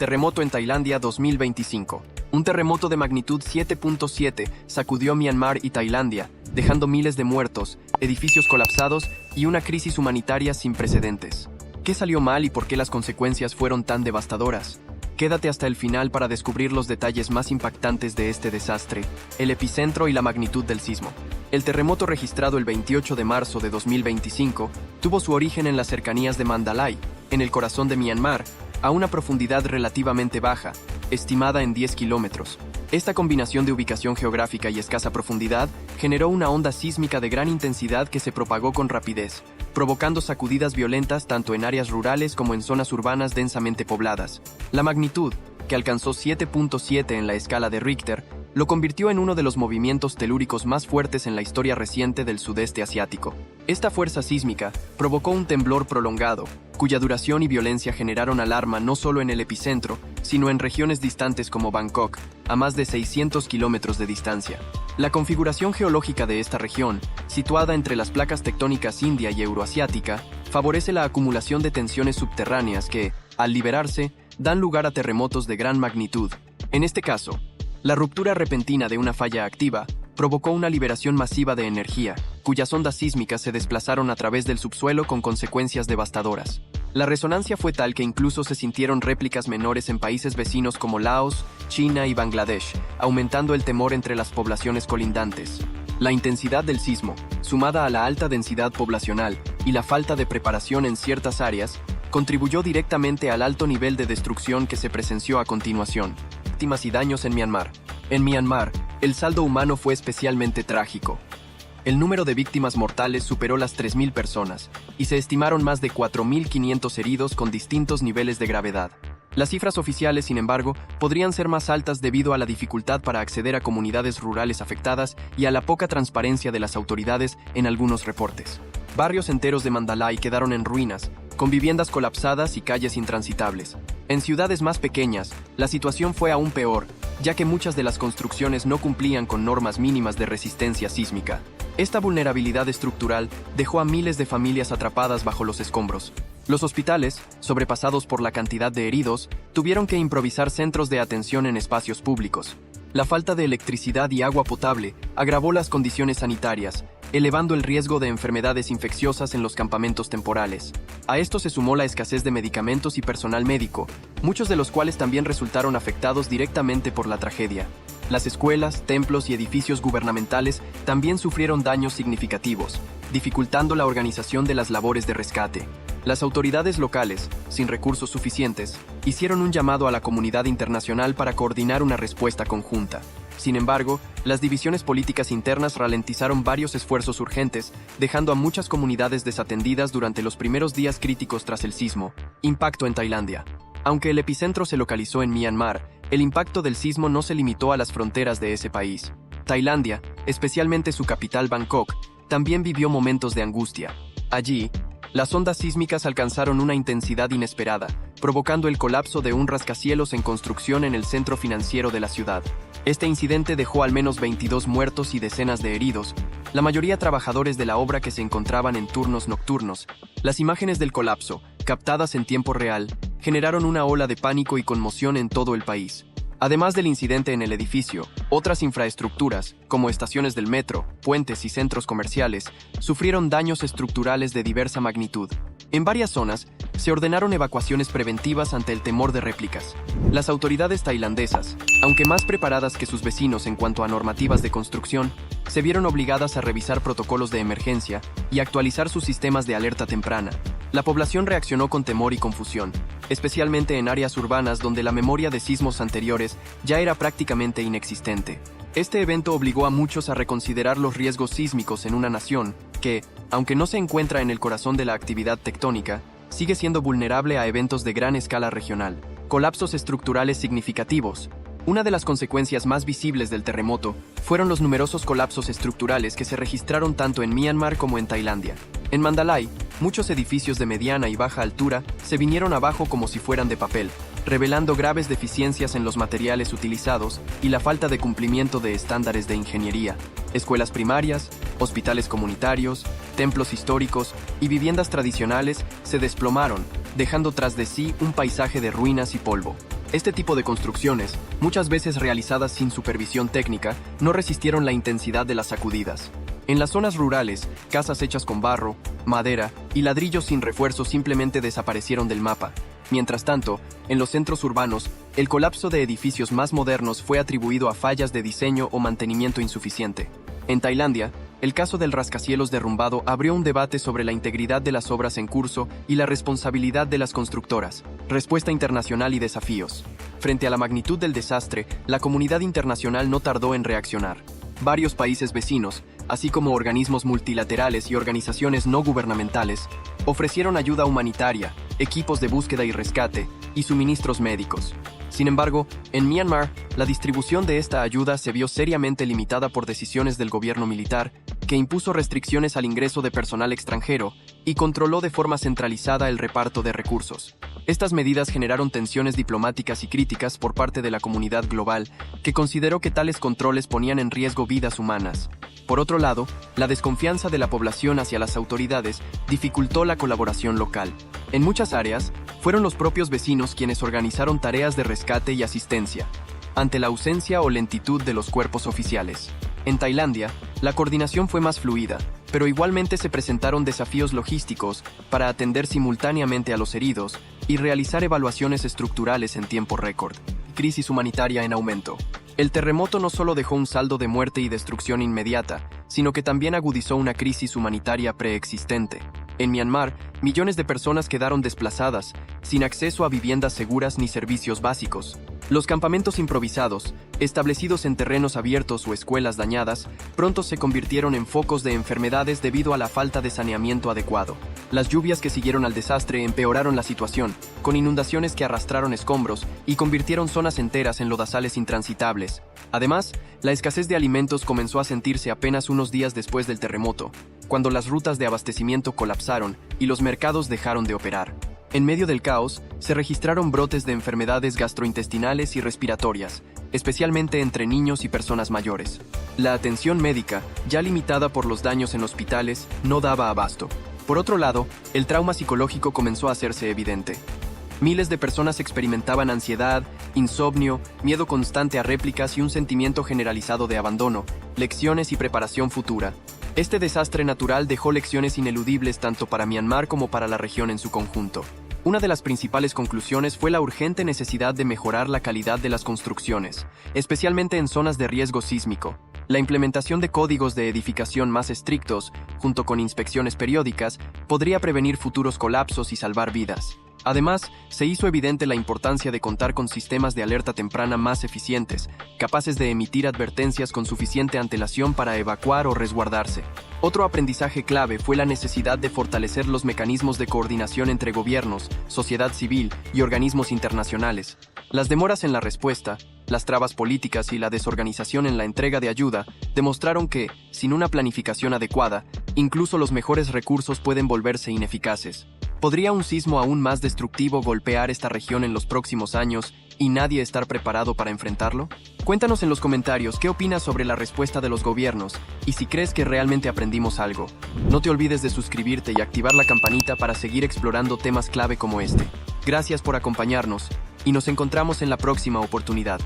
Terremoto en Tailandia 2025. Un terremoto de magnitud 7.7 sacudió Myanmar y Tailandia, dejando miles de muertos, edificios colapsados y una crisis humanitaria sin precedentes. ¿Qué salió mal y por qué las consecuencias fueron tan devastadoras? Quédate hasta el final para descubrir los detalles más impactantes de este desastre, el epicentro y la magnitud del sismo. El terremoto registrado el 28 de marzo de 2025 tuvo su origen en las cercanías de Mandalay, en el corazón de Myanmar, a una profundidad relativamente baja, estimada en 10 kilómetros. Esta combinación de ubicación geográfica y escasa profundidad generó una onda sísmica de gran intensidad que se propagó con rapidez, provocando sacudidas violentas tanto en áreas rurales como en zonas urbanas densamente pobladas. La magnitud, que alcanzó 7.7 en la escala de Richter, lo convirtió en uno de los movimientos telúricos más fuertes en la historia reciente del sudeste asiático. Esta fuerza sísmica provocó un temblor prolongado, cuya duración y violencia generaron alarma no solo en el epicentro, sino en regiones distantes como Bangkok, a más de 600 kilómetros de distancia. La configuración geológica de esta región, situada entre las placas tectónicas india y euroasiática, favorece la acumulación de tensiones subterráneas que, al liberarse, dan lugar a terremotos de gran magnitud. En este caso, la ruptura repentina de una falla activa provocó una liberación masiva de energía, cuyas ondas sísmicas se desplazaron a través del subsuelo con consecuencias devastadoras. La resonancia fue tal que incluso se sintieron réplicas menores en países vecinos como Laos, China y Bangladesh, aumentando el temor entre las poblaciones colindantes. La intensidad del sismo, sumada a la alta densidad poblacional y la falta de preparación en ciertas áreas, contribuyó directamente al alto nivel de destrucción que se presenció a continuación. Víctimas y daños en Myanmar. En Myanmar, el saldo humano fue especialmente trágico. El número de víctimas mortales superó las 3.000 personas, y se estimaron más de 4.500 heridos con distintos niveles de gravedad. Las cifras oficiales, sin embargo, podrían ser más altas debido a la dificultad para acceder a comunidades rurales afectadas y a la poca transparencia de las autoridades en algunos reportes. Barrios enteros de Mandalay quedaron en ruinas, con viviendas colapsadas y calles intransitables. En ciudades más pequeñas, la situación fue aún peor, ya que muchas de las construcciones no cumplían con normas mínimas de resistencia sísmica. Esta vulnerabilidad estructural dejó a miles de familias atrapadas bajo los escombros. Los hospitales, sobrepasados por la cantidad de heridos, tuvieron que improvisar centros de atención en espacios públicos. La falta de electricidad y agua potable agravó las condiciones sanitarias, elevando el riesgo de enfermedades infecciosas en los campamentos temporales. A esto se sumó la escasez de medicamentos y personal médico, muchos de los cuales también resultaron afectados directamente por la tragedia. Las escuelas, templos y edificios gubernamentales también sufrieron daños significativos, dificultando la organización de las labores de rescate. Las autoridades locales, sin recursos suficientes, hicieron un llamado a la comunidad internacional para coordinar una respuesta conjunta. Sin embargo, las divisiones políticas internas ralentizaron varios esfuerzos urgentes, dejando a muchas comunidades desatendidas durante los primeros días críticos tras el sismo. Impacto en Tailandia. Aunque el epicentro se localizó en Myanmar, el impacto del sismo no se limitó a las fronteras de ese país. Tailandia, especialmente su capital Bangkok, también vivió momentos de angustia. Allí, las ondas sísmicas alcanzaron una intensidad inesperada, provocando el colapso de un rascacielos en construcción en el centro financiero de la ciudad. Este incidente dejó al menos 22 muertos y decenas de heridos, la mayoría trabajadores de la obra que se encontraban en turnos nocturnos. Las imágenes del colapso, captadas en tiempo real, generaron una ola de pánico y conmoción en todo el país. Además del incidente en el edificio, otras infraestructuras, como estaciones del metro, puentes y centros comerciales, sufrieron daños estructurales de diversa magnitud. En varias zonas, se ordenaron evacuaciones preventivas ante el temor de réplicas. Las autoridades tailandesas, aunque más preparadas que sus vecinos en cuanto a normativas de construcción, se vieron obligadas a revisar protocolos de emergencia y actualizar sus sistemas de alerta temprana. La población reaccionó con temor y confusión, especialmente en áreas urbanas donde la memoria de sismos anteriores ya era prácticamente inexistente. Este evento obligó a muchos a reconsiderar los riesgos sísmicos en una nación que, aunque no se encuentra en el corazón de la actividad tectónica, sigue siendo vulnerable a eventos de gran escala regional. Colapsos estructurales significativos. Una de las consecuencias más visibles del terremoto fueron los numerosos colapsos estructurales que se registraron tanto en Myanmar como en Tailandia. En Mandalay, muchos edificios de mediana y baja altura se vinieron abajo como si fueran de papel, revelando graves deficiencias en los materiales utilizados y la falta de cumplimiento de estándares de ingeniería. Escuelas primarias, hospitales comunitarios, templos históricos y viviendas tradicionales se desplomaron, dejando tras de sí un paisaje de ruinas y polvo. Este tipo de construcciones, muchas veces realizadas sin supervisión técnica, no resistieron la intensidad de las sacudidas. En las zonas rurales, casas hechas con barro, madera y ladrillos sin refuerzo simplemente desaparecieron del mapa. Mientras tanto, en los centros urbanos, el colapso de edificios más modernos fue atribuido a fallas de diseño o mantenimiento insuficiente. En Tailandia, el caso del rascacielos derrumbado abrió un debate sobre la integridad de las obras en curso y la responsabilidad de las constructoras. Respuesta internacional y desafíos. Frente a la magnitud del desastre, la comunidad internacional no tardó en reaccionar. Varios países vecinos, así como organismos multilaterales y organizaciones no gubernamentales, ofrecieron ayuda humanitaria, equipos de búsqueda y rescate, y suministros médicos. Sin embargo, en Myanmar, la distribución de esta ayuda se vio seriamente limitada por decisiones del gobierno militar, que impuso restricciones al ingreso de personal extranjero y controló de forma centralizada el reparto de recursos. Estas medidas generaron tensiones diplomáticas y críticas por parte de la comunidad global, que consideró que tales controles ponían en riesgo vidas humanas. Por otro lado, la desconfianza de la población hacia las autoridades dificultó la colaboración local. En muchas áreas, fueron los propios vecinos quienes organizaron tareas de rescate y asistencia, ante la ausencia o lentitud de los cuerpos oficiales. En Tailandia, la coordinación fue más fluida, pero igualmente se presentaron desafíos logísticos para atender simultáneamente a los heridos y realizar evaluaciones estructurales en tiempo récord. Crisis humanitaria en aumento. El terremoto no solo dejó un saldo de muerte y destrucción inmediata, sino que también agudizó una crisis humanitaria preexistente. En Myanmar, millones de personas quedaron desplazadas, sin acceso a viviendas seguras ni servicios básicos. Los campamentos improvisados, establecidos en terrenos abiertos o escuelas dañadas, pronto se convirtieron en focos de enfermedades debido a la falta de saneamiento adecuado. Las lluvias que siguieron al desastre empeoraron la situación, con inundaciones que arrastraron escombros y convirtieron zonas enteras en lodazales intransitables. Además, la escasez de alimentos comenzó a sentirse apenas unos días después del terremoto, cuando las rutas de abastecimiento colapsaron y los mercados dejaron de operar. En medio del caos, se registraron brotes de enfermedades gastrointestinales y respiratorias, especialmente entre niños y personas mayores. La atención médica, ya limitada por los daños en hospitales, no daba abasto. Por otro lado, el trauma psicológico comenzó a hacerse evidente. Miles de personas experimentaban ansiedad, insomnio, miedo constante a réplicas y un sentimiento generalizado de abandono, lecciones y preparación futura. Este desastre natural dejó lecciones ineludibles tanto para Myanmar como para la región en su conjunto. Una de las principales conclusiones fue la urgente necesidad de mejorar la calidad de las construcciones, especialmente en zonas de riesgo sísmico. La implementación de códigos de edificación más estrictos, junto con inspecciones periódicas, podría prevenir futuros colapsos y salvar vidas. Además, se hizo evidente la importancia de contar con sistemas de alerta temprana más eficientes, capaces de emitir advertencias con suficiente antelación para evacuar o resguardarse. Otro aprendizaje clave fue la necesidad de fortalecer los mecanismos de coordinación entre gobiernos, sociedad civil y organismos internacionales. Las demoras en la respuesta, las trabas políticas y la desorganización en la entrega de ayuda demostraron que, sin una planificación adecuada, incluso los mejores recursos pueden volverse ineficaces. ¿Podría un sismo aún más destructivo golpear esta región en los próximos años y nadie estar preparado para enfrentarlo? Cuéntanos en los comentarios qué opinas sobre la respuesta de los gobiernos y si crees que realmente aprendimos algo. No te olvides de suscribirte y activar la campanita para seguir explorando temas clave como este. Gracias por acompañarnos y nos encontramos en la próxima oportunidad.